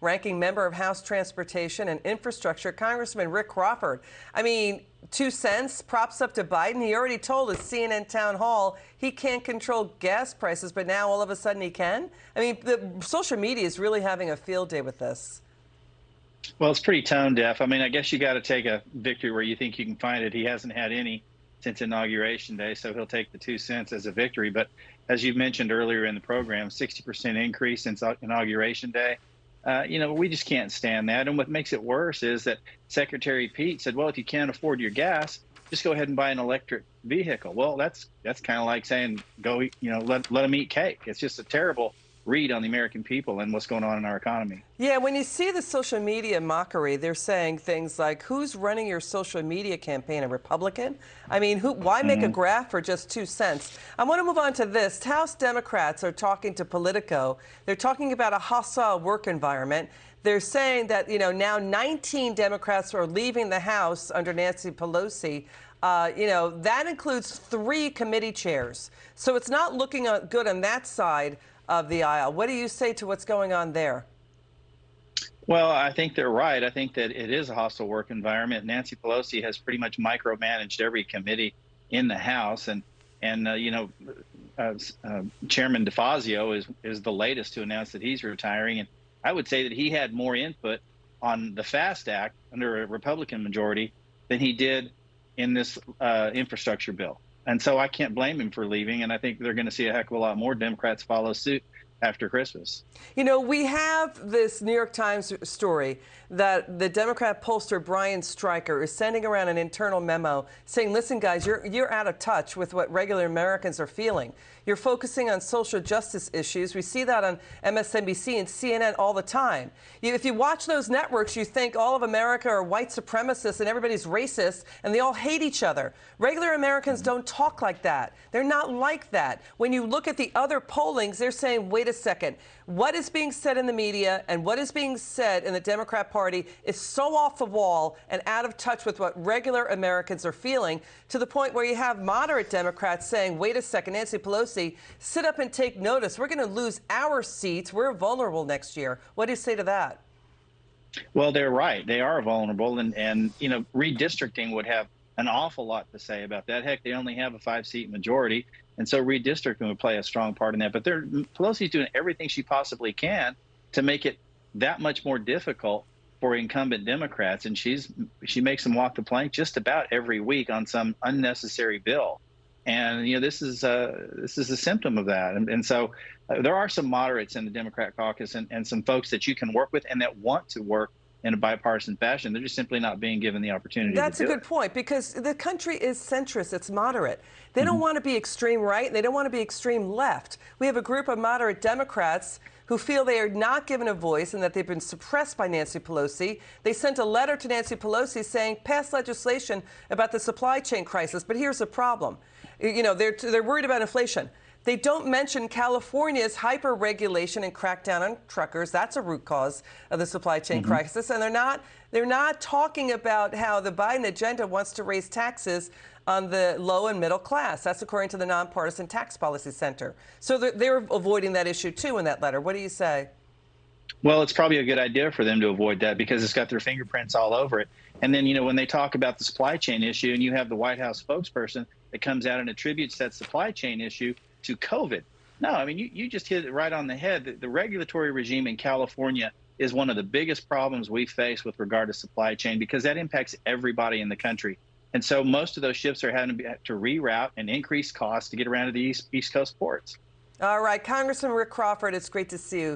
ranking member of House Transportation and Infrastructure, Congressman Rick Crawford. I mean, 2 cents, props up to Biden. He already told his CNN town hall he can't control gas prices, but now all of a sudden he can? I mean, the social media is really having a field day with this. Well, it's pretty tone deaf. I mean, I guess you got to take a victory where you think you can find it. He hasn't had any since Inauguration Day, so he'll take the 2 cents as a victory. But as you mentioned earlier in the program, 60% increase since Inauguration Day. We just can't stand that. And what makes it worse is that Secretary Pete said, well, if you can't afford your gas, just go ahead and buy an electric vehicle. Well, that's kind of like saying, let them eat cake. It's just a terrible read on the American people and what's going on in our economy. Yeah, when you see the social media mockery, they're saying things like, who's running your social media campaign, a Republican? I mean, why make a graph for just 2 cents? I want to move on to this. House Democrats are talking to Politico. They're talking about a hostile work environment. They're saying that, now 19 Democrats are leaving the House under Nancy Pelosi. That includes 3 committee chairs. So it's not looking good on that side of the aisle. What do you say to what's going on there? Well, I think they're right. I think that it is a hostile work environment. Nancy Pelosi has pretty much micromanaged every committee in the House, and Chairman DeFazio is the latest to announce that he's retiring. And I would say that he had more input on the FAST Act under a Republican majority than he did in this infrastructure bill. And so I can't blame him for leaving, and I think they're going to see a heck of a lot more Democrats follow suit after Christmas. We have this New York Times story that the Democrat pollster Brian Stryker is sending around an internal memo saying, listen, guys, you're out of touch with what regular Americans are feeling. You're focusing on social justice issues. We see that on MSNBC and CNN all the time. If you watch those networks, you think all of America are white supremacists and everybody's racist and they all hate each other. Regular Americans don't talk like that. They're not like that. When you look at the other pollings, they're saying, wait a second, what is being said in the media and what is being said in the Democrat Party is so off the wall and out of touch with what regular Americans are feeling, to the point where you have moderate Democrats saying, wait a second, Nancy Pelosi, sit up and take notice. We're going to lose our seats. We're vulnerable next year. What do you say to that? Well, they're right. They are vulnerable. And redistricting would have an awful lot to say about that. Heck, they only have a 5-seat majority. And so redistricting would play a strong part in that. But Pelosi's doing everything she possibly can to make it that much more difficult for incumbent Democrats. And she makes them walk the plank just about every week on some unnecessary bill. And, this is a symptom of that. And so there are some moderates in the Democrat caucus and some folks that you can work with and that want to work in a bipartisan fashion. They're just simply not being given the opportunity to do it. That's a good point, because the country is centrist. It's moderate. They don't want to be extreme right, and they don't want to be extreme left. We have a group of moderate Democrats who feel they are not given a voice and that they've been suppressed by Nancy Pelosi. They sent a letter to Nancy Pelosi saying, pass legislation about the supply chain crisis. But here's the problem. They're worried about inflation. They don't mention California's hyper-regulation and crackdown on truckers. That's a root cause of the supply chain crisis. And they're not talking about how the Biden agenda wants to raise taxes on the low and middle class. That's according to the Nonpartisan Tax Policy Center. So they're avoiding that issue, too, in that letter. What do you say? Well, it's probably a good idea for them to avoid that because it's got their fingerprints all over it. And then, when they talk about the supply chain issue and you have the White House spokesperson that comes out and attributes that supply chain issue to COVID. No, I mean, you just hit it right on the head. The regulatory regime in California is one of the biggest problems we face with regard to supply chain because that impacts everybody in the country. And so most of those ships are having to reroute and increase costs to get around to the East Coast ports. All right, Congressman Rick Crawford, it's great to see you.